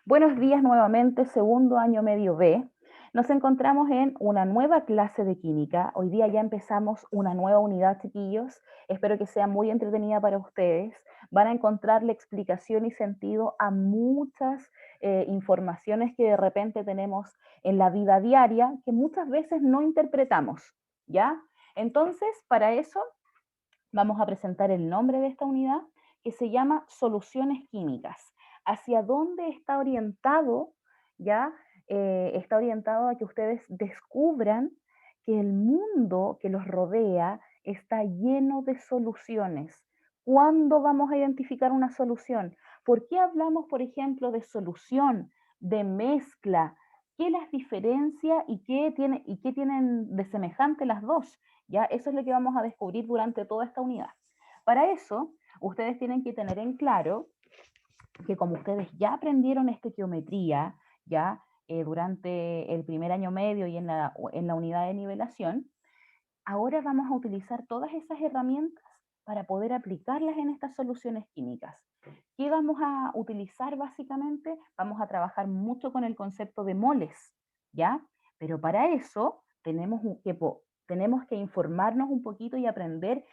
Buenos días nuevamente, segundo año medio B. Nos encontramos en una nueva clase de química. Hoy día ya empezamos una nueva unidad, chiquillos. Espero que sea muy entretenida para ustedes. Van a encontrarle explicación y sentido a muchas informaciones que de repente tenemos en la vida diaria que muchas veces no interpretamos, ¿ya? Entonces, para eso vamos a presentar el nombre de esta unidad que se llama Soluciones Químicas. ¿Hacia dónde está orientado? ¿Ya? Está orientado a que ustedes descubran que el mundo que los rodea está lleno de soluciones. ¿Cuándo vamos a identificar una solución? ¿Por qué hablamos, por ejemplo, de solución, de mezcla? ¿Qué las diferencia y qué tienen de semejante las dos? ¿Ya? Eso es lo que vamos a descubrir durante toda esta unidad. Para eso, ustedes tienen que tener en claro que como ustedes ya aprendieron estequiometría, ya durante el primer año medio y en la unidad de nivelación, ahora vamos a utilizar todas esas herramientas para poder aplicarlas en estas soluciones químicas. ¿Qué vamos a utilizar básicamente? Vamos a trabajar mucho con el concepto de moles, ¿ya? Pero para eso tenemos que informarnos un poquito y aprender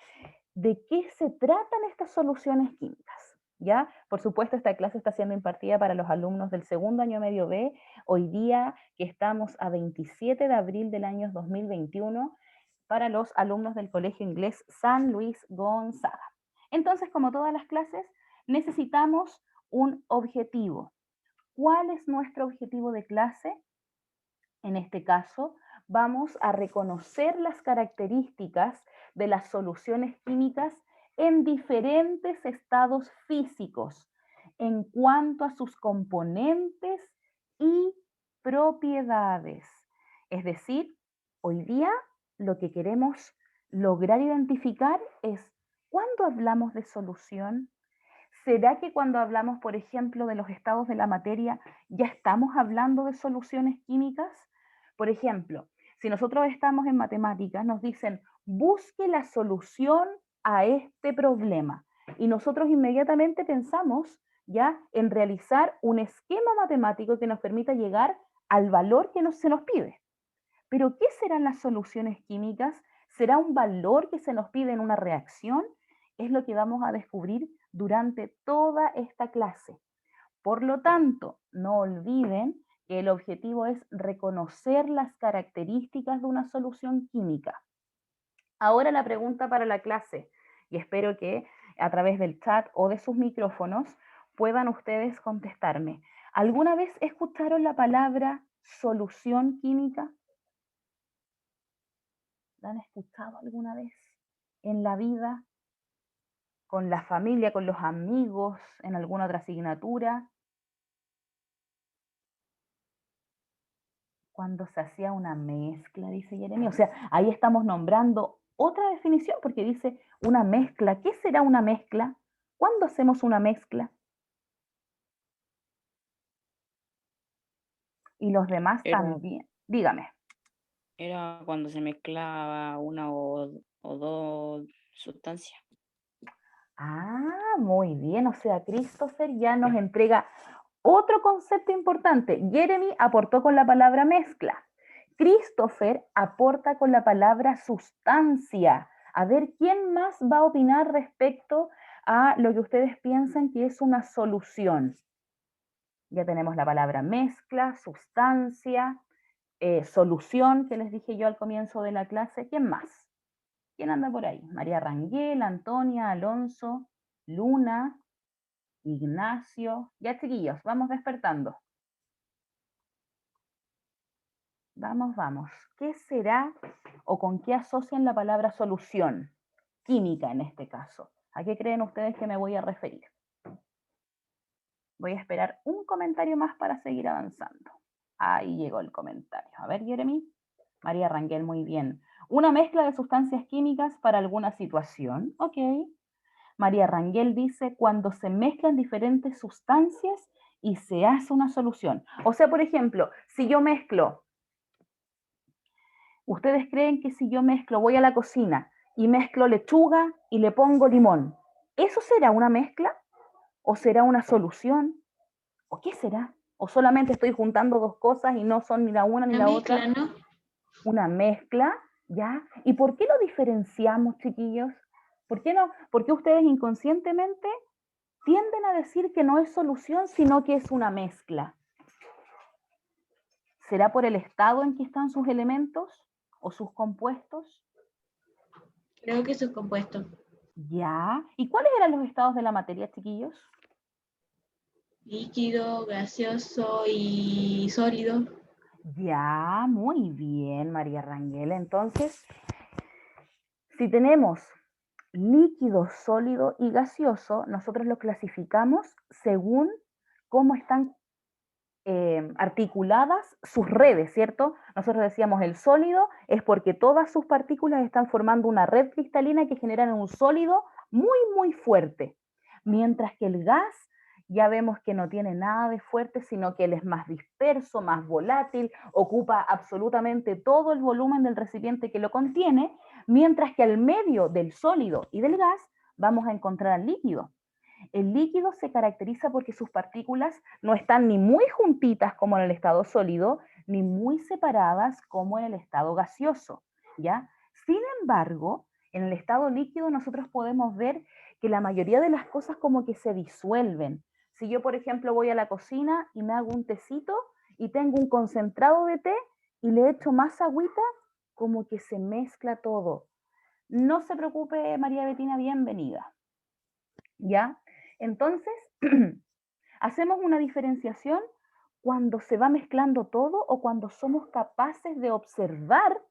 de qué se tratan estas soluciones químicas. ¿Ya? Por supuesto, esta clase está siendo impartida para los alumnos del segundo año medio B, hoy día que estamos a 27 de abril del año 2021, para los alumnos del Colegio Inglés San Luis Gonzaga. Entonces, como todas las clases, necesitamos un objetivo. ¿Cuál es nuestro objetivo de clase? En este caso, vamos a reconocer las características de las soluciones químicas en diferentes estados físicos en cuanto a sus componentes y propiedades. Es decir, hoy día lo que queremos lograr identificar es cuándo hablamos de solución. ¿Será que cuando hablamos, por ejemplo, de los estados de la materia, ya estamos hablando de soluciones químicas? Por ejemplo, si nosotros estamos en matemáticas, nos dicen, busque la solución a este problema. Y nosotros inmediatamente pensamos ya en realizar un esquema matemático que nos permita llegar al valor que se nos pide. Pero ¿qué serán las soluciones químicas? ¿Será un valor que se nos pide en una reacción? Es lo que vamos a descubrir durante toda esta clase. Por lo tanto, no olviden que el objetivo es reconocer las características de una solución química. Ahora la pregunta para la clase, y espero que a través del chat o de sus micrófonos puedan ustedes contestarme. ¿Alguna vez escucharon la palabra solución química? ¿La han escuchado alguna vez en la vida, con la familia, con los amigos, en alguna otra asignatura? Cuando se hacía una mezcla, dice Jeremy. O sea, ahí estamos nombrando otra definición porque dice una mezcla. ¿Qué será una mezcla? ¿Cuándo hacemos una mezcla? Y los demás Era, también. Dígame. era cuando se mezclaba una o dos sustancias. Ah, muy bien. O sea, Christopher ya nos entrega otro concepto importante. Jeremy aportó con la palabra mezcla. Christopher aporta con la palabra sustancia. A ver, ¿quién más va a opinar respecto a lo que ustedes piensan que es una solución? Ya tenemos la palabra mezcla, sustancia, solución, que les dije yo al comienzo de la clase. ¿Quién más? ¿Quién anda por ahí? María Rangel, Antonia, Alonso, Luna, Ignacio. Ya, chiquillos, vamos despertando. Vamos, vamos. ¿Qué será o con qué asocian la palabra solución? Química en este caso. ¿A qué creen ustedes que me voy a referir? Voy a esperar un comentario más para seguir avanzando. Ahí llegó el comentario. A ver, Jeremy. María Rangel, muy bien. Una mezcla de sustancias químicas para alguna situación. Ok. María Rangel dice cuando se mezclan diferentes sustancias y se hace una solución. O sea, por ejemplo, si yo mezclo, ¿ustedes creen que si yo mezclo, voy a la cocina y mezclo lechuga y le pongo limón, ¿eso será una mezcla o será una solución? ¿O qué será? ¿O solamente estoy juntando dos cosas y no son ni la una ni Una la mezcla, otra? ¿no? Una mezcla, ¿ya? ¿Y por qué lo diferenciamos, chiquillos? ¿Por qué no? Porque ustedes inconscientemente tienden a decir que no es solución, sino que es una mezcla. ¿Será por el estado en que están sus elementos o sus compuestos? Creo que sus compuestos. Ya. ¿Y cuáles eran los estados de la materia, chiquillos? Líquido, gaseoso y sólido. Ya, muy bien, María Rangel. Entonces, si tenemos líquido, sólido y gaseoso, nosotros lo clasificamos según cómo están articuladas sus redes, ¿cierto? Nosotros decíamos el sólido es porque todas sus partículas están formando una red cristalina que generan un sólido muy, muy fuerte. Mientras que el gas ya vemos que no tiene nada de fuerte, sino que él es más disperso, más volátil, ocupa absolutamente todo el volumen del recipiente que lo contiene, mientras que al medio del sólido y del gas vamos a encontrar al líquido. El líquido se caracteriza porque sus partículas no están ni muy juntitas como en el estado sólido, ni muy separadas como en el estado gaseoso, ¿ya? Sin embargo, en el estado líquido nosotros podemos ver que la mayoría de las cosas como que se disuelven. Si yo, por ejemplo, voy a la cocina y me hago un tecito y tengo un concentrado de té y le echo más agüita, como que se mezcla todo. No se preocupe, María Betina, bienvenida. ¿Ya? Entonces, hacemos una diferenciación cuando se va mezclando todo o cuando somos capaces de observar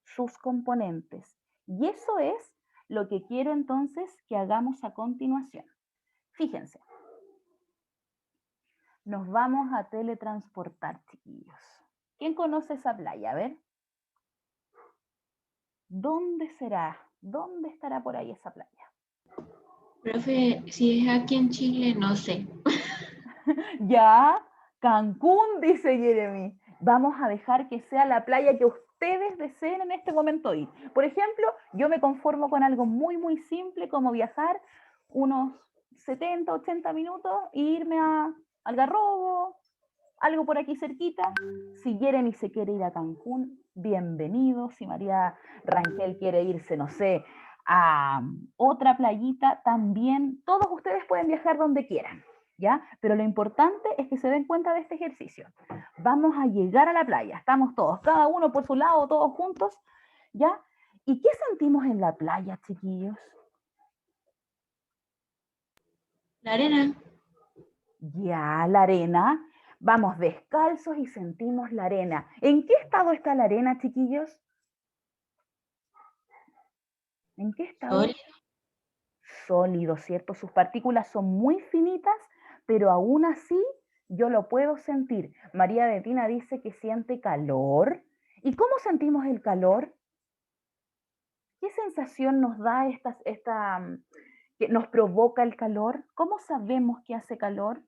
sus componentes. Y eso es lo que quiero entonces que hagamos a continuación. Fíjense, nos vamos a teletransportar, chiquillos. ¿Quién conoce esa playa? A ver, ¿dónde será? ¿Dónde estará por ahí esa playa? Profe, si es aquí en Chile, no sé. Ya, Cancún, dice Jeremy. Vamos a dejar que sea la playa que ustedes deseen en este momento ir. Por ejemplo, yo me conformo con algo muy, muy simple como viajar unos 70, 80 minutos e irme a Algarrobo, algo por aquí cerquita. Si Jeremy se quiere ir a Cancún, bienvenido. Si María Rangel quiere irse, no sé, a otra playita, también. Todos ustedes pueden viajar donde quieran, ¿ya? Pero lo importante es que se den cuenta de este ejercicio. Vamos a llegar a la playa, estamos todos, cada uno por su lado, todos juntos, ¿ya? ¿Y qué sentimos en la playa, chiquillos? La arena, Ya, la arena. Vamos descalzos y sentimos la arena. ¿En qué estado está la arena, chiquillos? ¿En qué estado? sólido. Sólido, ¿cierto? Sus partículas son muy finitas, pero aún así yo lo puedo sentir. María Betina dice que siente calor. ¿Y cómo sentimos el calor? ¿Qué sensación nos da que nos provoca el calor? ¿Cómo sabemos que hace calor?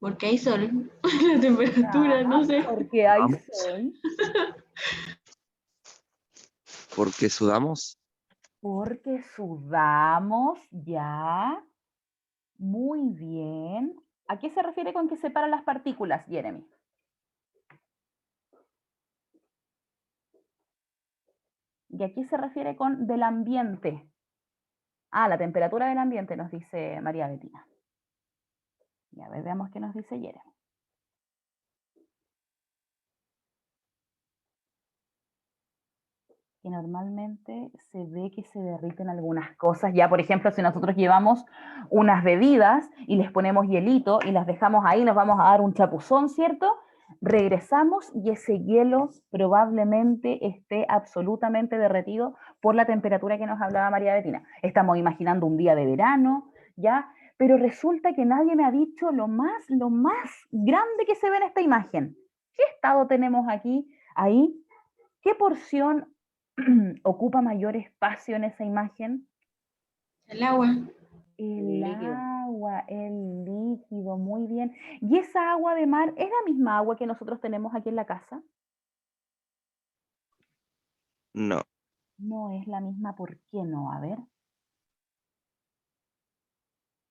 Porque hay sol. La temperatura, no sé. Porque hay Vamos, sol. porque sudamos. Porque sudamos, ya. Muy bien. ¿A qué se refiere con que separan las partículas, Jeremy? ¿Y a qué se refiere con del ambiente? Ah, la temperatura del ambiente, nos dice María Betina. Y a ver, veamos qué nos dice Jeremy. Que normalmente se ve que se derriten algunas cosas. Ya, por ejemplo, si nosotros llevamos unas bebidas y les ponemos hielito y las dejamos ahí, nos vamos a dar un chapuzón, ¿cierto? Regresamos y ese hielo probablemente esté absolutamente derretido por la temperatura que nos hablaba María Betina. Estamos imaginando un día de verano, ¿ya? Pero resulta que nadie me ha dicho lo más grande que se ve en esta imagen. ¿Qué estado tenemos aquí, ahí? ¿Qué porción ocupa mayor espacio en esa imagen? El agua. El Líquido. agua, el líquido, muy bien. ¿Y esa agua de mar es la misma agua que nosotros tenemos aquí en la casa? No. No es la misma, ¿por qué no? A ver.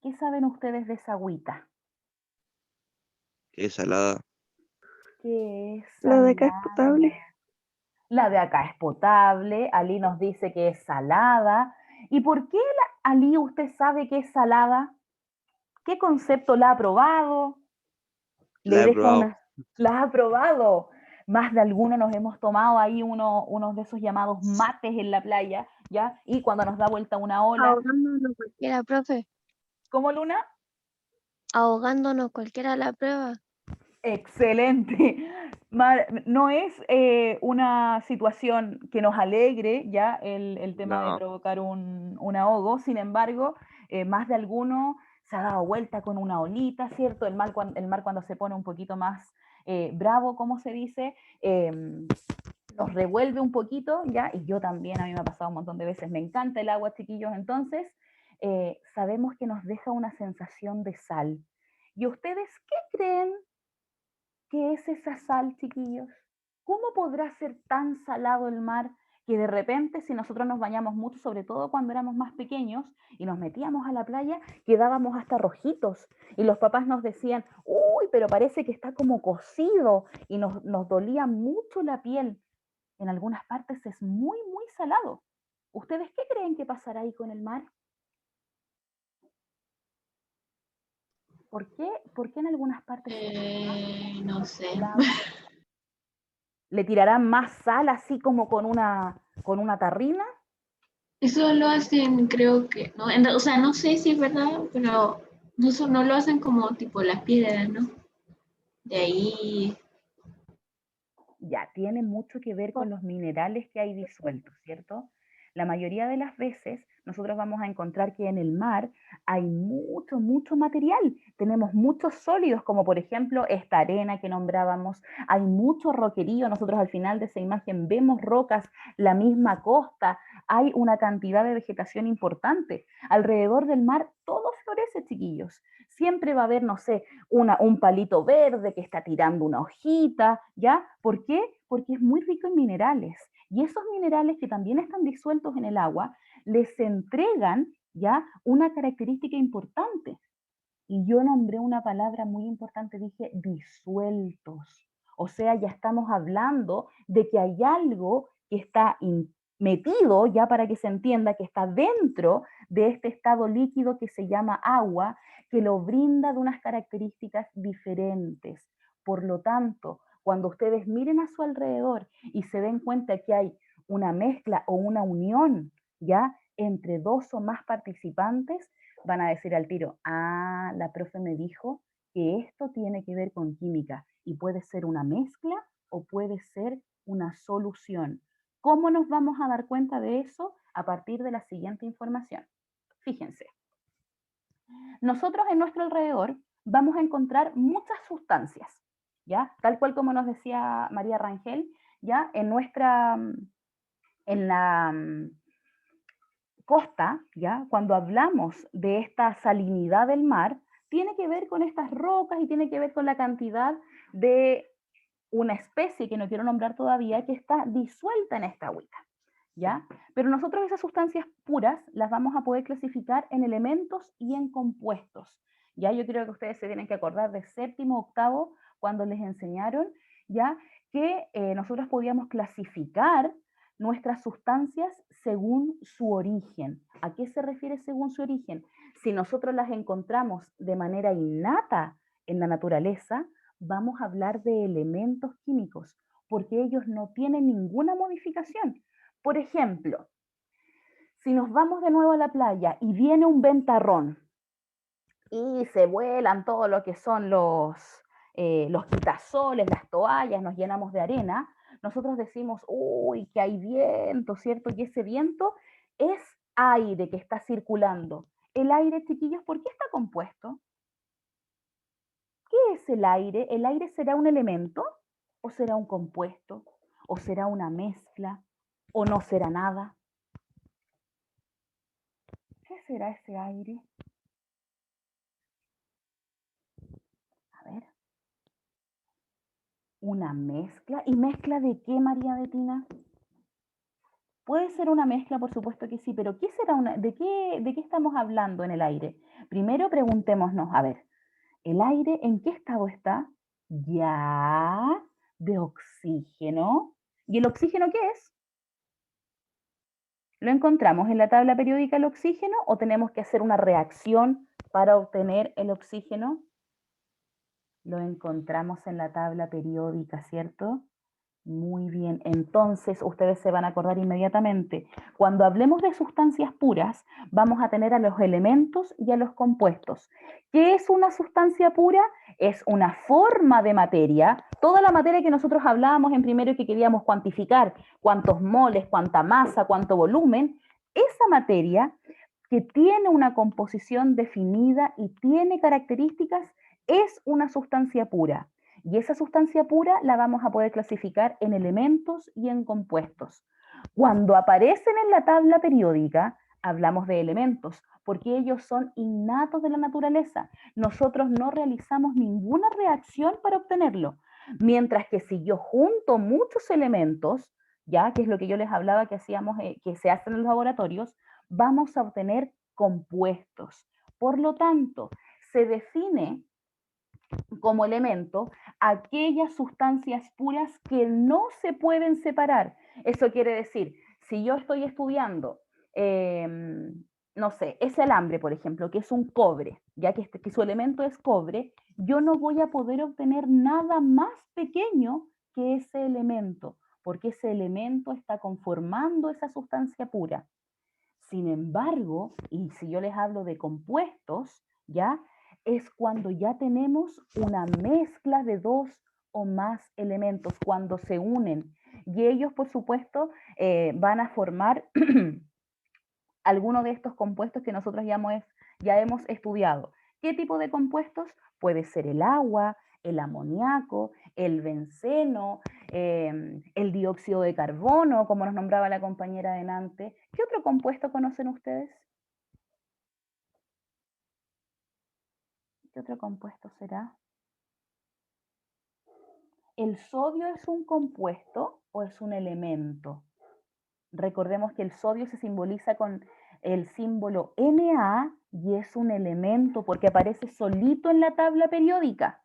¿Qué saben ustedes de esa agüita? ¿Es salada? ¿Qué es La de acá es salada? potable. La de acá es potable, Ali nos dice que es salada. ¿Y por qué, Ali, usted sabe que es salada? ¿Qué concepto la ha probado? La Le he deja probado. una... ¿La ha probado? Más de alguno nos hemos tomado ahí unos de esos llamados mates en la playa, ¿ya? Y cuando nos da vuelta una ola, Ahogándonos cualquiera, profe. ¿cómo, Luna? Ahogándonos cualquiera la prueba. Excelente. No es una situación que nos alegre ya el tema de No. provocar un ahogo, sin embargo, más de alguno se ha dado vuelta con una olita, ¿cierto? El mar cuando se pone un poquito más bravo, como se dice, nos revuelve un poquito, ¿ya? Y yo también, a mí me ha pasado un montón de veces, me encanta el agua, chiquillos, entonces sabemos que nos deja una sensación de sal. ¿Y ustedes qué creen? ¿Qué es esa sal, chiquillos? ¿Cómo podrá ser tan salado el mar que de repente, si nosotros nos bañamos mucho, sobre todo cuando éramos más pequeños y nos metíamos a la playa, quedábamos hasta rojitos? Y los papás nos decían, uy, pero parece que está como cocido y nos dolía mucho la piel. En algunas partes es muy, muy salado. ¿Ustedes qué creen que pasará ahí con el mar? ¿Por qué en algunas partes es No sé. salado? ¿Le tirarán más sal así como con una tarrina? Eso lo hacen, creo que, no, o sea, no sé si es verdad, pero no lo hacen como tipo las piedras, ¿no? De ahí, Ya, tiene mucho que ver con los minerales que hay disueltos, ¿cierto? La mayoría de las veces nosotros vamos a encontrar que en el mar hay mucho, mucho material. Tenemos muchos sólidos, como por ejemplo esta arena que nombrábamos. Hay mucho roquerío. Nosotros al final de esa imagen vemos rocas, la misma costa. Hay una cantidad de vegetación importante. Alrededor del mar todo florece, chiquillos. Siempre va a haber, no sé, un palito verde que está tirando una hojita, ¿ya? ¿Por qué? Porque es muy rico en minerales. Y esos minerales que también están disueltos en el agua, les entregan, ¿ya? Una característica importante. Y yo nombré una palabra muy importante, dije disueltos. O sea, ya estamos hablando de que hay algo que está metido, ya para que se entienda, que está dentro de este estado líquido que se llama agua, que lo brinda de unas características diferentes. Por lo tanto, cuando ustedes miren a su alrededor y se den cuenta que hay una mezcla o una unión, ya, entre dos o más participantes, van a decir al tiro, ah, la profe me dijo que esto tiene que ver con química y puede ser una mezcla o puede ser una solución. ¿Cómo nos vamos a dar cuenta de eso? A partir de la siguiente información. Fíjense, nosotros en nuestro alrededor vamos a encontrar muchas sustancias, ¿ya? Tal cual como nos decía María Rangel, ¿ya? En la costa, ¿ya? Cuando hablamos de esta salinidad del mar, tiene que ver con estas rocas y tiene que ver con la cantidad de una especie que no quiero nombrar todavía que está disuelta en esta agüita, ¿ya? Pero nosotros esas sustancias puras las vamos a poder clasificar en elementos y en compuestos, ¿ya? Yo creo que ustedes se tienen que acordar de séptimo, octavo, cuando les enseñaron, ¿ya? Que nosotros podíamos clasificar nuestras sustancias según su origen. ¿A qué se refiere según su origen? Si nosotros las encontramos de manera innata en la naturaleza, vamos a hablar de elementos químicos, porque ellos no tienen ninguna modificación. Por ejemplo, si nos vamos de nuevo a la playa y viene un ventarrón y se vuelan todo lo que son los quitasoles, las toallas, nos llenamos de arena, nosotros decimos, uy, que hay viento, ¿cierto? Y ese viento es aire que está circulando. El aire, chiquillos, ¿por qué está compuesto? ¿Qué es el aire? ¿El aire será un elemento? ¿O será un compuesto? ¿O será una mezcla? ¿O no será nada? ¿Qué será ese aire? A ver. ¿Una mezcla? ¿Y mezcla de qué, María Betina? Puede ser una mezcla, por supuesto que sí, pero ¿qué será de qué estamos hablando en el aire? Primero preguntémonos, a ver, ¿el aire en qué estado está? Ya, de oxígeno. ¿Y el oxígeno qué es? ¿Lo encontramos en la tabla periódica el oxígeno o tenemos que hacer una reacción para obtener el oxígeno? Lo encontramos en la tabla periódica, ¿cierto? Muy bien, entonces ustedes se van a acordar inmediatamente. Cuando hablemos de sustancias puras, vamos a tener a los elementos y a los compuestos. ¿Qué es una sustancia pura? Es una forma de materia, toda la materia que nosotros hablábamos en primero y que queríamos cuantificar, cuántos moles, cuánta masa, cuánto volumen, esa materia que tiene una composición definida y tiene características, es una sustancia pura. Y esa sustancia pura la vamos a poder clasificar en elementos y en compuestos. Cuando aparecen en la tabla periódica, hablamos de elementos, porque ellos son innatos de la naturaleza. Nosotros no realizamos ninguna reacción para obtenerlo. Mientras que si yo junto muchos elementos, ya que es lo que yo les hablaba que hacíamos, que se hace en los laboratorios, vamos a obtener compuestos. Por lo tanto, se define como elemento aquellas sustancias puras que no se pueden separar. Eso quiere decir, si yo estoy estudiando, no sé, ese alambre, por ejemplo, que es un cobre, ya que su elemento es cobre, yo no voy a poder obtener nada más pequeño que ese elemento, porque ese elemento está conformando esa sustancia pura. Sin embargo, y si yo les hablo de compuestos, ¿ya? Es cuando ya tenemos una mezcla de dos o más elementos, cuando se unen. Y ellos, por supuesto, van a formar alguno de estos compuestos que nosotros ya hemos estudiado. ¿Qué tipo de compuestos? Puede ser el agua, el amoníaco, el benceno, el dióxido de carbono, como nos nombraba la compañera delante. ¿Qué otro compuesto conocen ustedes? ¿Qué otro compuesto será? ¿El sodio es un compuesto o es un elemento? Recordemos que el sodio se simboliza con el símbolo Na y es un elemento porque aparece solito en la tabla periódica.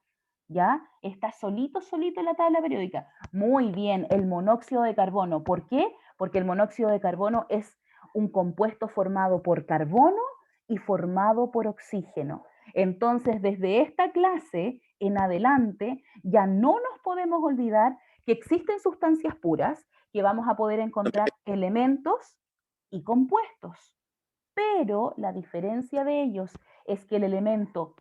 ¿Ya? Está solito en la tabla periódica. Muy bien, el monóxido de carbono. ¿Por qué? Porque el monóxido de carbono es un compuesto formado por carbono y formado por oxígeno. Entonces, desde esta clase en adelante, ya no nos podemos olvidar que existen sustancias puras, que vamos a poder encontrar elementos y compuestos. Pero la diferencia de ellos es que el elemento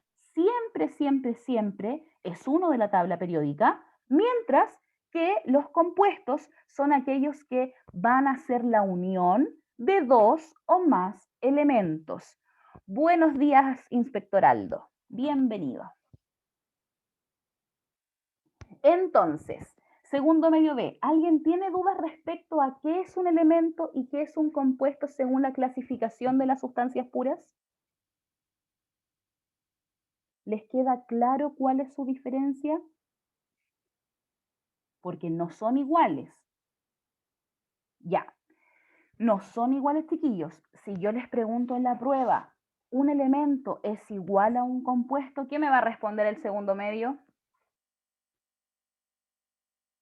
siempre es uno de la tabla periódica, mientras que los compuestos son aquellos que van a ser la unión de dos o más elementos. Buenos días, Inspector Aldo. Bienvenido. Entonces, segundo medio B, ¿alguien tiene dudas respecto a qué es un elemento y qué es un compuesto según la clasificación de las sustancias puras? ¿Les queda claro cuál es su diferencia? Porque no son iguales. Ya, no son iguales, chiquillos. Si yo les pregunto en la prueba, ¿un elemento es igual a un compuesto? ¿Qué me va a responder el segundo medio?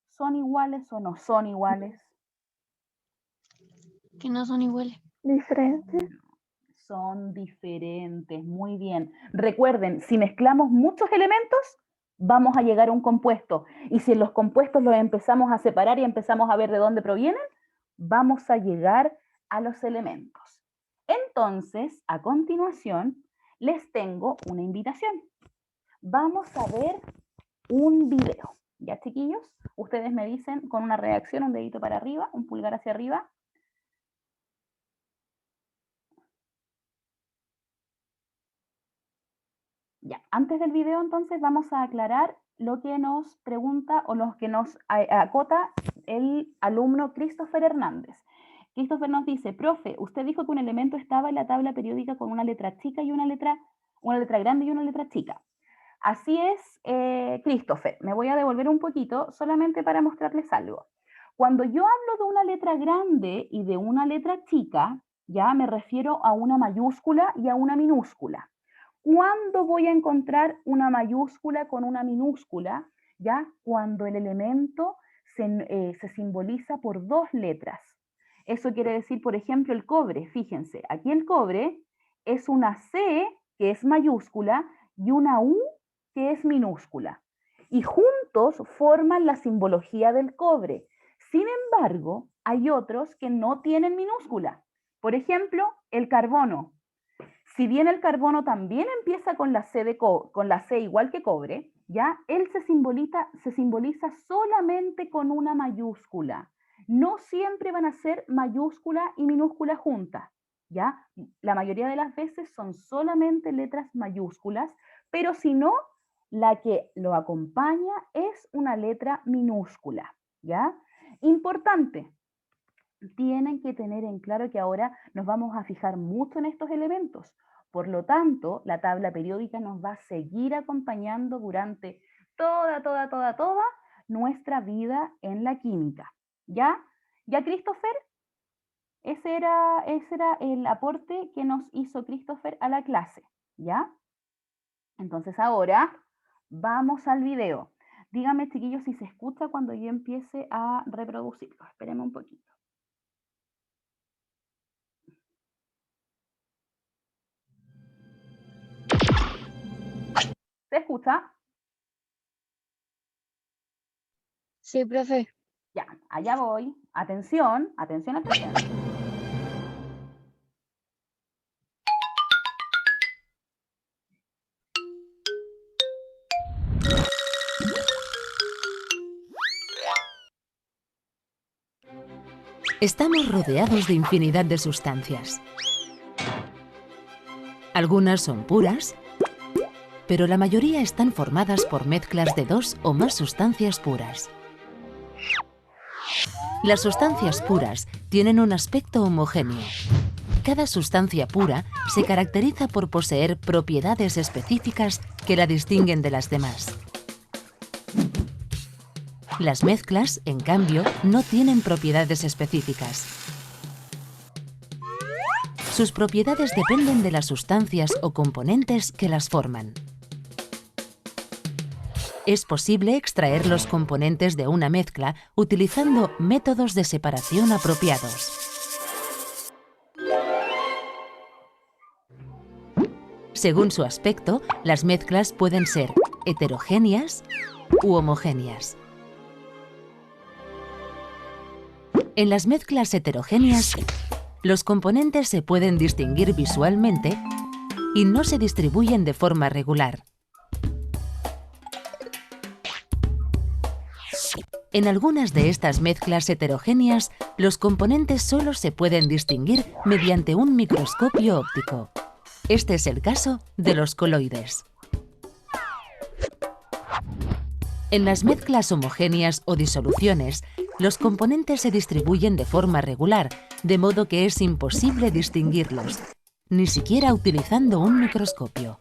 ¿Son iguales o no son iguales? Que no son iguales. Diferente. Son diferentes, muy bien. Recuerden, si mezclamos muchos elementos, vamos a llegar a un compuesto. Y si los compuestos los empezamos a separar y empezamos a ver de dónde provienen, vamos a llegar a los elementos. Entonces, a continuación, les tengo una invitación. Vamos a ver un video. ¿Ya, chiquillos? Ustedes me dicen con una reacción, un dedito para arriba, un pulgar hacia arriba. Ya, antes del video entonces vamos a aclarar lo que nos pregunta o lo que nos acota el alumno Christopher Hernández. Christopher nos dice, profe, usted dijo que un elemento estaba en la tabla periódica con una letra chica y una letra grande y una letra chica. Así es, Christopher. Me voy a devolver un poquito solamente para mostrarles algo. Cuando yo hablo de una letra grande y de una letra chica, ya me refiero a una mayúscula y a una minúscula. ¿Cuándo voy a encontrar una mayúscula con una minúscula? ¿Ya? Cuando el elemento se simboliza por dos letras. Eso quiere decir, por ejemplo, el cobre. Fíjense, aquí el cobre es una C, que es mayúscula, y una U, que es minúscula. Y juntos forman la simbología del cobre. Sin embargo, hay otros que no tienen minúscula. Por ejemplo, el carbono. Si bien el carbono también empieza con la C, igual que cobre, ¿ya? Él se simboliza solamente con una mayúscula. No siempre van a ser mayúscula y minúscula juntas, ¿ya? La mayoría de las veces son solamente letras mayúsculas, pero si no, la que lo acompaña es una letra minúscula, ¿ya? Importante, tienen que tener en claro que ahora nos vamos a fijar mucho en estos elementos. Por lo tanto, la tabla periódica nos va a seguir acompañando durante toda nuestra vida en la química. ¿Ya? ¿Ya, Christopher? Ese era el aporte que nos hizo Christopher a la clase. ¿Ya? Entonces ahora vamos al video. Díganme, chiquillos, si se escucha cuando yo empiece a reproducirlo. Espérenme un poquito. ¿Se escucha? Sí, profe. Ya, allá voy. Atención, atención, atención. Estamos rodeados de infinidad de sustancias. Algunas son puras, pero la mayoría están formadas por mezclas de dos o más sustancias puras. Las sustancias puras tienen un aspecto homogéneo. Cada sustancia pura se caracteriza por poseer propiedades específicas que la distinguen de las demás. Las mezclas, en cambio, no tienen propiedades específicas. Sus propiedades dependen de las sustancias o componentes que las forman. Es posible extraer los componentes de una mezcla utilizando métodos de separación apropiados. Según su aspecto, las mezclas pueden ser heterogéneas u homogéneas. En las mezclas heterogéneas, los componentes se pueden distinguir visualmente y no se distribuyen de forma regular. En algunas de estas mezclas heterogéneas, los componentes solo se pueden distinguir mediante un microscopio óptico. Este es el caso de los coloides. En las mezclas homogéneas o disoluciones, los componentes se distribuyen de forma regular, de modo que es imposible distinguirlos, ni siquiera utilizando un microscopio.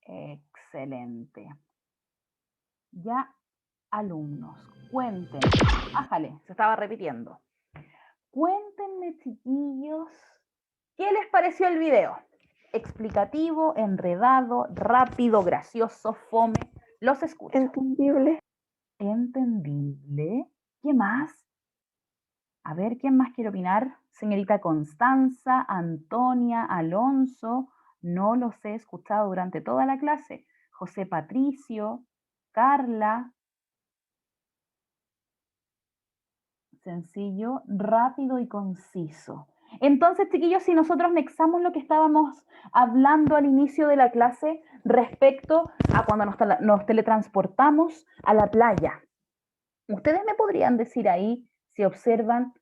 Excelente. Ya, alumnos, cuéntenme. Ájale, se estaba repitiendo. Cuéntenme, chiquillos, ¿qué les pareció el video? Explicativo, enredado, rápido, gracioso, fome. Los escucho. Entendible. Entendible. ¿Qué más? A ver, ¿quién más quiere opinar? Señorita Constanza, Antonia, Alonso. No los he escuchado durante toda la clase. José Patricio, Carla. Sencillo, rápido y conciso. Entonces, chiquillos, si nosotros nexamos lo que estábamos hablando al inicio de la clase respecto a cuando nos teletransportamos a la playa, ¿ustedes me podrían decir ahí si observan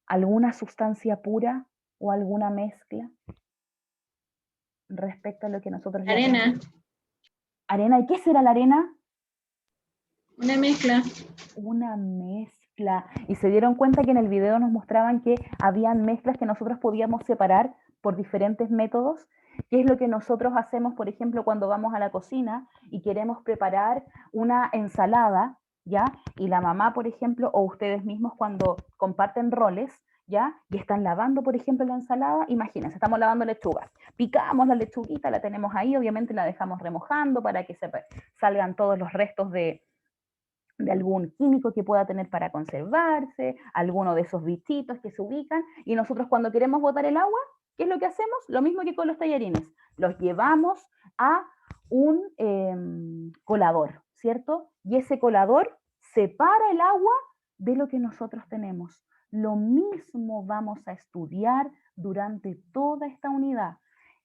alguna sustancia pura o alguna mezcla respecto a lo que nosotros... Arena. ¿Arena? ¿Y qué será la arena? Una mezcla. Una mezcla. mezcla. Y se dieron cuenta que en el video nos mostraban que habían mezclas que nosotros podíamos separar por diferentes métodos, que es lo que nosotros hacemos, por ejemplo, cuando vamos a la cocina y queremos preparar una ensalada, ¿ya? Y la mamá, por ejemplo, o ustedes mismos cuando comparten roles, ¿ya? Y están lavando, por ejemplo, la ensalada, imagínense, estamos lavando lechuga. Picamos la lechuguita, la tenemos ahí, obviamente la dejamos remojando para que salgan todos los restos de algún químico que pueda tener para conservarse, alguno de esos bichitos que se ubican, y nosotros cuando queremos botar el agua, ¿qué es lo que hacemos? Lo mismo que con los tallarines, los llevamos a un colador, ¿cierto? Y ese colador separa el agua de lo que nosotros tenemos. Lo mismo vamos a estudiar durante toda esta unidad.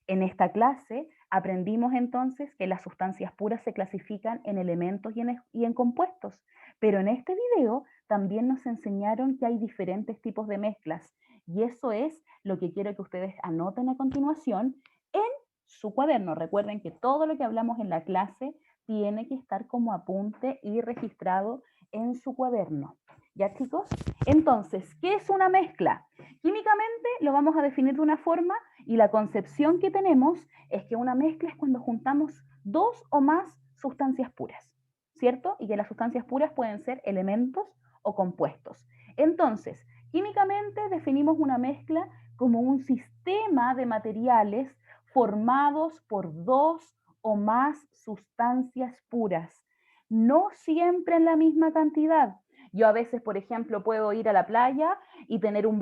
En esta clase aprendimos entonces que las sustancias puras se clasifican en elementos y en compuestos, pero en este video también nos enseñaron que hay diferentes tipos de mezclas, y eso es lo que quiero que ustedes anoten a continuación en su cuaderno. Recuerden que todo lo que hablamos en la clase tiene que estar como apunte y registrado en su cuaderno. ¿Ya, chicos? Entonces, ¿qué es una mezcla? Químicamente lo vamos a definir de una forma, y la concepción que tenemos es que una mezcla es cuando juntamos dos o más sustancias puras, ¿cierto? Y que las sustancias puras pueden ser elementos o compuestos. Entonces, químicamente definimos una mezcla como un sistema de materiales formados por dos o más sustancias puras, no siempre en la misma cantidad. Yo a veces, por ejemplo, puedo ir a la playa y tener un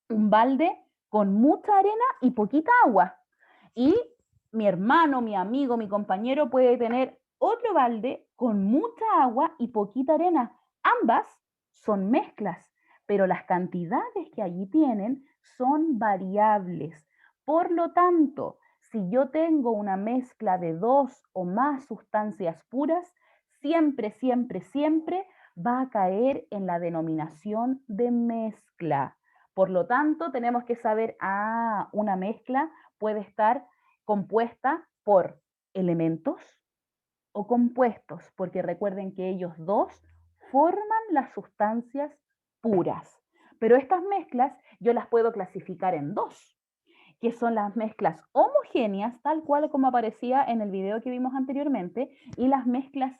balde con mucha arena y poquita agua. Y mi hermano, mi amigo, mi compañero puede tener otro balde con mucha agua y poquita arena. Ambas son mezclas, pero las cantidades que allí tienen son variables. Por lo tanto, si yo tengo una mezcla de dos o más sustancias puras, siempre, siempre, siempre va a caer en la denominación de mezcla. Por lo tanto, tenemos que saber, una mezcla puede estar compuesta por elementos o compuestos, porque recuerden que ellos dos forman las sustancias puras. Pero estas mezclas yo las puedo clasificar en dos, que son las mezclas homogéneas, tal cual como aparecía en el video que vimos anteriormente, y las mezclas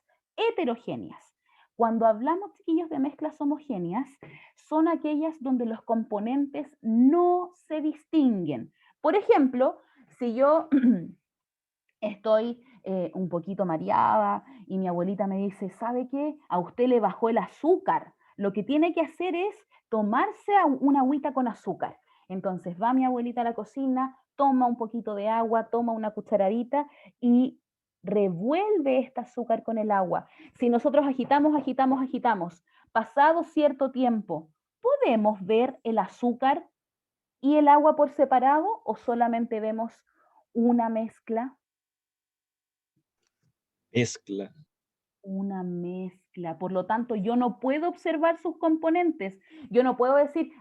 heterogéneas. Cuando hablamos, chiquillos, de mezclas homogéneas, son aquellas donde los componentes no se distinguen. Por ejemplo, si yo estoy un poquito mareada y mi abuelita me dice, ¿sabe qué? A usted le bajó el azúcar. Lo que tiene que hacer es tomarse una agüita con azúcar. Entonces va mi abuelita a la cocina, toma un poquito de agua, toma una cucharadita y revuelve este azúcar con el agua. Si nosotros agitamos, agitamos, agitamos, pasado cierto tiempo, ¿podemos ver el azúcar y el agua por separado o solamente vemos una mezcla? Mezcla. Una mezcla. Por lo tanto, yo no puedo observar sus componentes. Yo no puedo decir,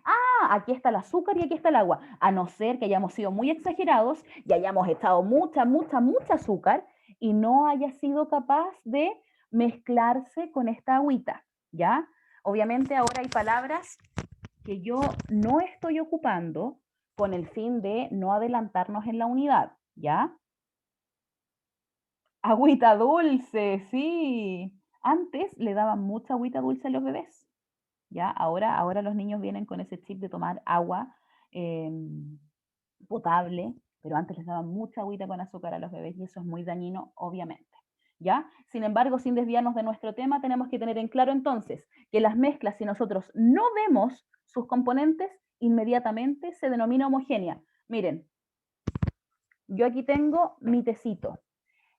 aquí está el azúcar y aquí está el agua, a no ser que hayamos sido muy exagerados y hayamos echado mucha, mucha, mucha azúcar y no haya sido capaz de mezclarse con esta agüita, ¿ya? Obviamente ahora hay palabras que yo no estoy ocupando con el fin de no adelantarnos en la unidad, ¿ya? Agüita dulce, sí. Antes le daban mucha agüita dulce a los bebés, ¿ya? Ahora los niños vienen con ese chip de tomar agua potable, pero antes les daban mucha agüita con azúcar a los bebés y eso es muy dañino, obviamente, ¿ya? Sin embargo, sin desviarnos de nuestro tema, tenemos que tener en claro entonces que las mezclas, si nosotros no vemos sus componentes, inmediatamente se denomina homogénea. Miren, yo aquí tengo mi tecito.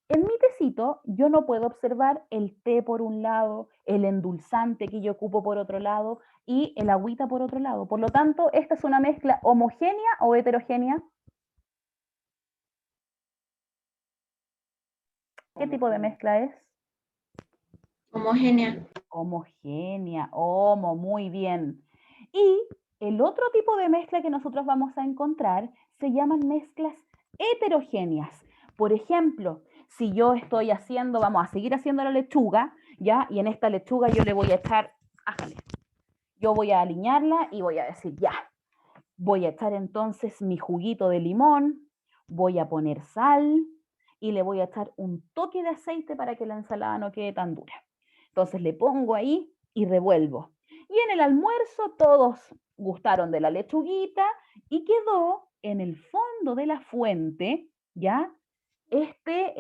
En mi tecito yo no puedo observar el té por un lado, el endulzante que yo ocupo por otro lado y el agüita por otro lado. Por lo tanto, ¿esta es una mezcla homogénea o heterogénea? ¿Qué tipo de mezcla es? Homogénea. Homogénea, muy bien. Y el otro tipo de mezcla que nosotros vamos a encontrar se llaman mezclas heterogéneas. Por ejemplo, si yo estoy haciendo, vamos a seguir haciendo la lechuga, ¿ya? Y en esta lechuga yo le voy a echar, ájale, yo voy a alinearla y voy a decir, ya, voy a echar entonces mi juguito de limón, voy a poner sal y le voy a echar un toque de aceite para que la ensalada no quede tan dura. Entonces le pongo ahí y revuelvo. Y en el almuerzo todos gustaron de la lechuguita y quedó en el fondo de la fuente, ¿ya? Este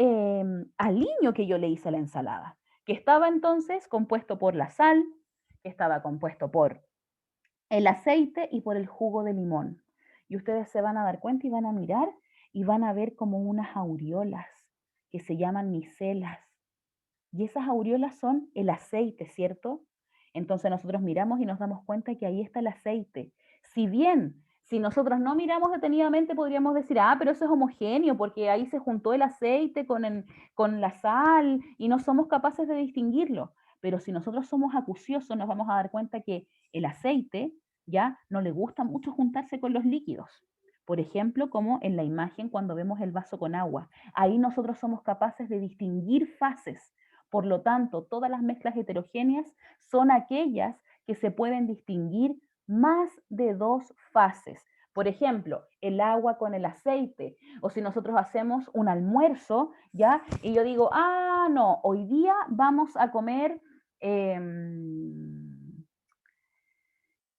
aliño que yo le hice a la ensalada, que estaba entonces compuesto por la sal, que estaba compuesto por el aceite y por el jugo de limón. Y ustedes se van a dar cuenta y van a mirar y van a ver como unas aureolas que se llaman micelas. Y esas aureolas son el aceite, ¿cierto? Entonces nosotros miramos y nos damos cuenta que ahí está el aceite. Si bien, si nosotros no miramos detenidamente, podríamos decir, ah, pero eso es homogéneo, porque ahí se juntó el aceite con la sal y no somos capaces de distinguirlo. Pero si nosotros somos acuciosos, nos vamos a dar cuenta que el aceite ya no le gusta mucho juntarse con los líquidos. Por ejemplo, como en la imagen cuando vemos el vaso con agua. Ahí nosotros somos capaces de distinguir fases. Por lo tanto, todas las mezclas heterogéneas son aquellas que se pueden distinguir más de dos fases. Por ejemplo, el agua con el aceite. O si nosotros hacemos un almuerzo, ¿ya? Y yo digo, ah, no, hoy día vamos a comer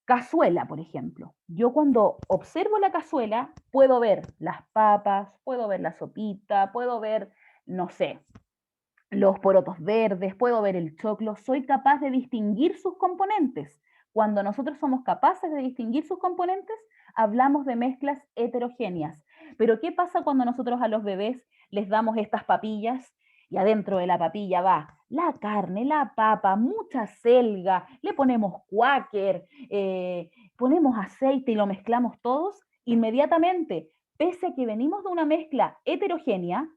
cazuela, por ejemplo. Yo cuando observo la cazuela, puedo ver las papas, puedo ver la sopita, puedo ver, no sé, los porotos verdes, puedo ver el choclo, soy capaz de distinguir sus componentes. Cuando nosotros somos capaces de distinguir sus componentes, hablamos de mezclas heterogéneas. Pero ¿qué pasa cuando nosotros a los bebés les damos estas papillas y adentro de la papilla va la carne, la papa, mucha selga, le ponemos cuáquer, ponemos aceite y lo mezclamos todos? Inmediatamente, pese a que venimos de una mezcla heterogénea,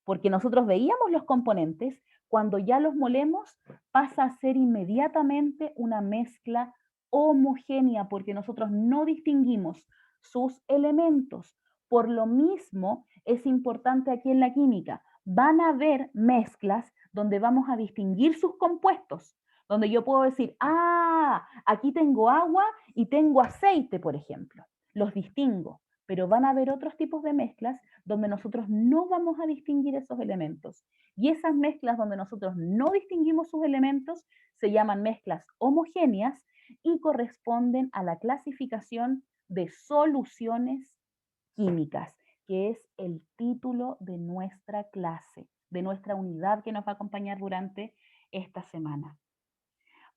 porque nosotros veíamos los componentes, cuando ya los molemos pasa a ser inmediatamente una mezcla homogénea, porque nosotros no distinguimos sus elementos. Por lo mismo es importante aquí en la química, van a haber mezclas donde vamos a distinguir sus compuestos, donde yo puedo decir, ah, aquí tengo agua y tengo aceite, por ejemplo. Los distingo, pero van a haber otros tipos de mezclas donde nosotros no vamos a distinguir esos elementos. Y esas mezclas donde nosotros no distinguimos sus elementos se llaman mezclas homogéneas y corresponden a la clasificación de soluciones químicas, que es el título de nuestra clase, de nuestra unidad que nos va a acompañar durante esta semana.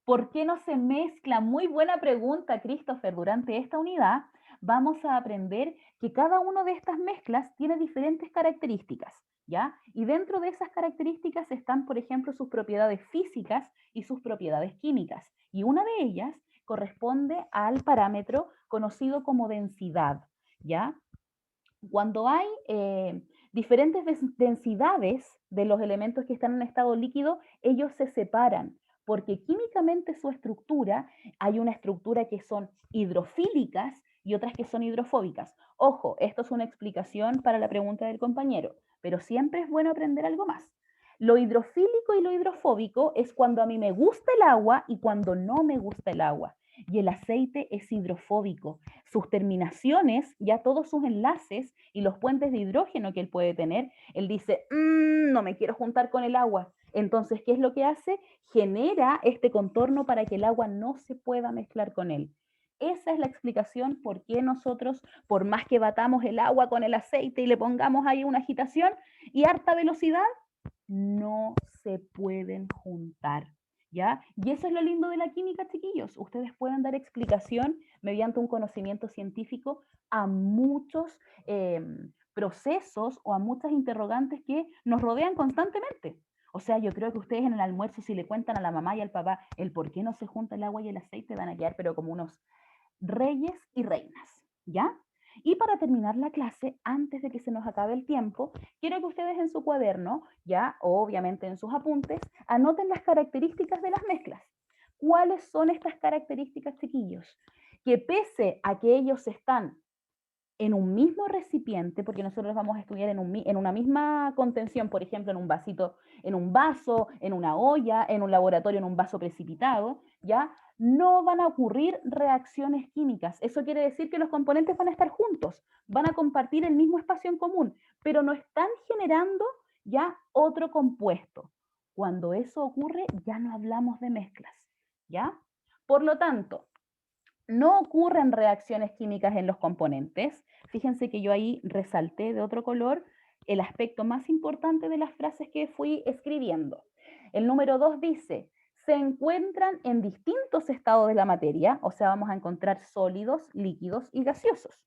¿Por qué no se mezcla? Muy buena pregunta, Christopher. Durante esta unidad vamos a aprender que cada una de estas mezclas tiene diferentes características, ¿ya? Y dentro de esas características están, por ejemplo, sus propiedades físicas y sus propiedades químicas. Y una de ellas corresponde al parámetro conocido como densidad, ¿ya? Cuando hay diferentes densidades de los elementos que están en estado líquido, ellos se separan, porque químicamente su estructura, hay una estructura que son hidrofílicas y otras que son hidrofóbicas. Ojo, esto es una explicación para la pregunta del compañero, pero siempre es bueno aprender algo más. Lo hidrofílico y lo hidrofóbico es cuando a mí me gusta el agua y cuando no me gusta el agua. Y el aceite es hidrofóbico. Sus terminaciones, ya todos sus enlaces y los puentes de hidrógeno que él puede tener, él dice, no me quiero juntar con el agua. Entonces, ¿qué es lo que hace? Genera este contorno para que el agua no se pueda mezclar con él. Esa es la explicación por qué nosotros, por más que batamos el agua con el aceite y le pongamos ahí una agitación y harta velocidad, no se pueden juntar. ¿Ya? Y eso es lo lindo de la química, chiquillos. Ustedes pueden dar explicación mediante un conocimiento científico a muchos procesos o a muchas interrogantes que nos rodean constantemente. O sea, yo creo que ustedes en el almuerzo, si le cuentan a la mamá y al papá el por qué no se junta el agua y el aceite, van a quedar pero como unos reyes y reinas, ¿ya? Y para terminar la clase, antes de que se nos acabe el tiempo, quiero que ustedes en su cuaderno, ya, o obviamente en sus apuntes, anoten las características de las mezclas. ¿Cuáles son estas características, chiquillos? Que pese a que ellos están en un mismo recipiente, porque nosotros vamos a estudiar en una misma contención, por ejemplo, en un vasito, en un vaso, en una olla, en un laboratorio, en un vaso precipitado, ¿ya? No van a ocurrir reacciones químicas. Eso quiere decir que los componentes van a estar juntos, van a compartir el mismo espacio en común, pero no están generando ya otro compuesto. Cuando eso ocurre, ya no hablamos de mezclas, ¿ya? Por lo tanto, no ocurren reacciones químicas en los componentes. Fíjense que yo ahí resalté de otro color el aspecto más importante de las frases que fui escribiendo. El número 2 dice, se encuentran en distintos estados de la materia, o sea, vamos a encontrar sólidos, líquidos y gaseosos,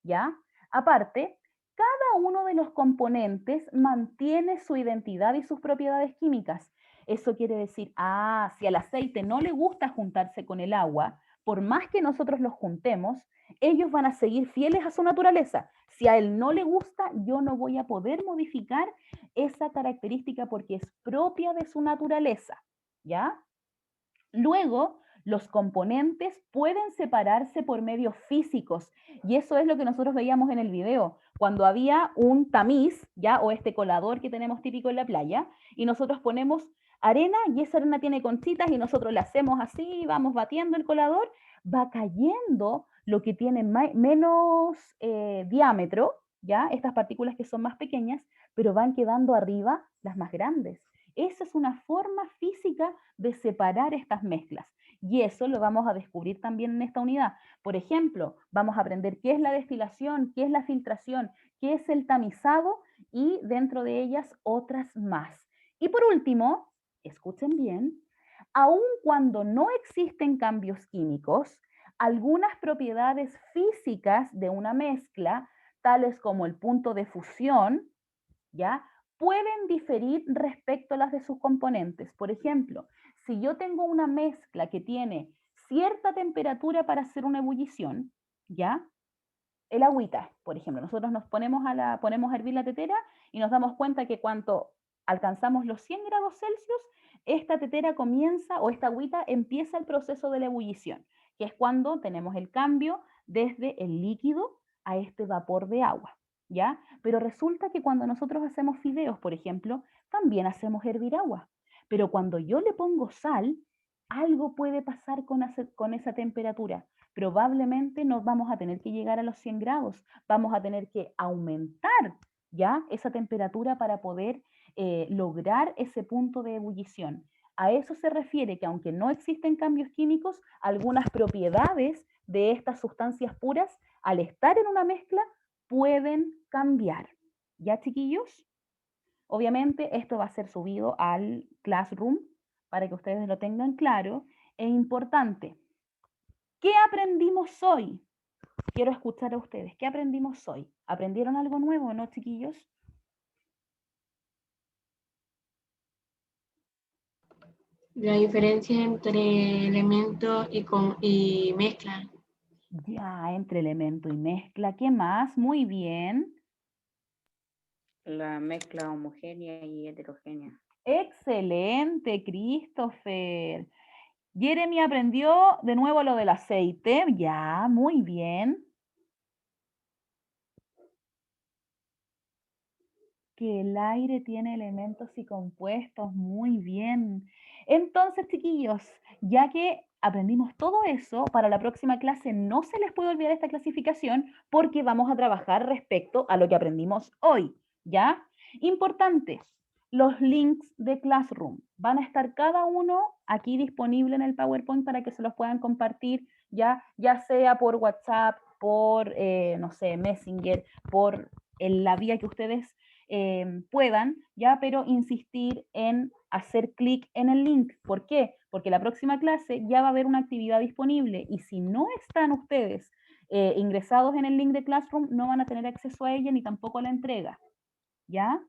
¿ya? Aparte, cada uno de los componentes mantiene su identidad y sus propiedades químicas. Eso quiere decir, si al aceite no le gusta juntarse con el agua, por más que nosotros los juntemos, ellos van a seguir fieles a su naturaleza. Si a él no le gusta, yo no voy a poder modificar esa característica porque es propia de su naturaleza, ¿ya? Luego, los componentes pueden separarse por medios físicos y eso es lo que nosotros veíamos en el video, cuando había un tamiz, ¿ya? O este colador que tenemos típico en la playa, y nosotros ponemos arena y esa arena tiene conchitas y nosotros la hacemos así, vamos batiendo el colador, va cayendo lo que tiene menos diámetro, ¿ya? Estas partículas que son más pequeñas, pero van quedando arriba las más grandes. Esa es una forma física de separar estas mezclas. Y eso lo vamos a descubrir también en esta unidad. Por ejemplo, vamos a aprender qué es la destilación, qué es la filtración, qué es el tamizado y dentro de ellas otras más. Y por último, escuchen bien, aun cuando no existen cambios químicos, algunas propiedades físicas de una mezcla, tales como el punto de fusión, ¿ya? Pueden diferir respecto a las de sus componentes. Por ejemplo, si yo tengo una mezcla que tiene cierta temperatura para hacer una ebullición, ¿ya? El agüita, por ejemplo, nosotros nos ponemos a hervir la tetera y nos damos cuenta que cuando alcanzamos los 100 grados Celsius, esta tetera comienza o esta agüita empieza el proceso de la ebullición, que es cuando tenemos el cambio desde el líquido a este vapor de agua, ¿ya? Pero resulta que cuando nosotros hacemos fideos, por ejemplo, también hacemos hervir agua. Pero cuando yo le pongo sal, algo puede pasar con esa temperatura. Probablemente no vamos a tener que llegar a los 100 grados, vamos a tener que aumentar ya esa temperatura para poder lograr ese punto de ebullición. A eso se refiere que aunque no existen cambios químicos, algunas propiedades de estas sustancias puras, al estar en una mezcla, pueden cambiar. ¿Ya, chiquillos? Obviamente esto va a ser subido al Classroom para que ustedes lo tengan claro. Es importante. ¿Qué aprendimos hoy? Quiero escuchar a ustedes. ¿Qué aprendimos hoy? ¿Aprendieron algo nuevo, no, chiquillos? La diferencia entre elemento y mezcla. Ya, entre elemento y mezcla. ¿Qué más? Muy bien. La mezcla homogénea y heterogénea. Excelente, Christopher. Jeremy aprendió de nuevo lo del aceite. Ya, muy bien. Que el aire tiene elementos y compuestos. Muy bien. Entonces, chiquillos, ya que aprendimos todo eso, para la próxima clase no se les puede olvidar esta clasificación porque vamos a trabajar respecto a lo que aprendimos hoy, ¿ya? Importante, los links de Classroom van a estar cada uno aquí disponible en el PowerPoint para que se los puedan compartir, ya sea por WhatsApp, por, no sé, Messenger, por la vía que ustedes puedan, ¿ya? Pero insistir en hacer clic en el link. ¿Por qué? Porque la próxima clase ya va a haber una actividad disponible y si no están ustedes ingresados en el link de Classroom, no van a tener acceso a ella ni tampoco a la entrega, ¿ya?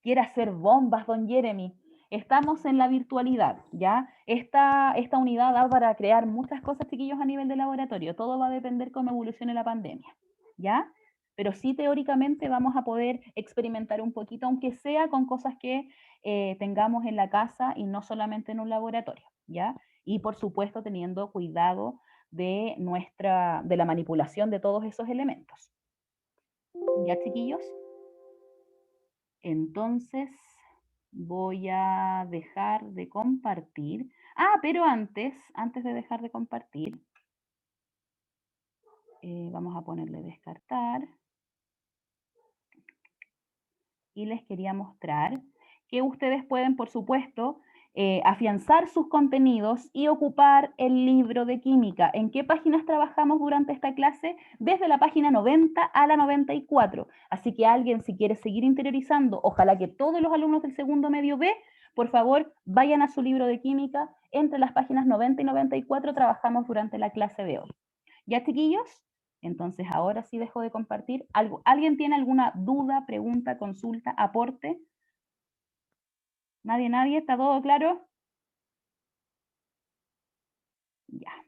Quiere hacer bombas, don Jeremy. Estamos en la virtualidad, ¿ya? Esta unidad da para crear muchas cosas, chiquillos, a nivel de laboratorio. Todo va a depender cómo evolucione la pandemia, ¿ya? Pero sí teóricamente vamos a poder experimentar un poquito, aunque sea con cosas que tengamos en la casa y no solamente en un laboratorio, ¿ya? Y por supuesto teniendo cuidado de la manipulación de todos esos elementos. ¿Ya, chiquillos? Entonces, voy a dejar de compartir. Ah, pero antes de dejar de compartir, vamos a ponerle descartar. Y les quería mostrar que ustedes pueden, por supuesto, afianzar sus contenidos y ocupar el libro de química. ¿En qué páginas trabajamos durante esta clase? Desde la página 90 a la 94. Así que alguien, si quiere seguir interiorizando, ojalá que todos los alumnos del segundo medio B, por favor, vayan a su libro de química. Entre las páginas 90 y 94 trabajamos durante la clase de hoy. ¿Ya, chiquillos? Entonces, ahora sí dejo de compartir. ¿Alguien tiene alguna duda, pregunta, consulta, aporte? ¿Nadie? ¿Está todo claro? Ya.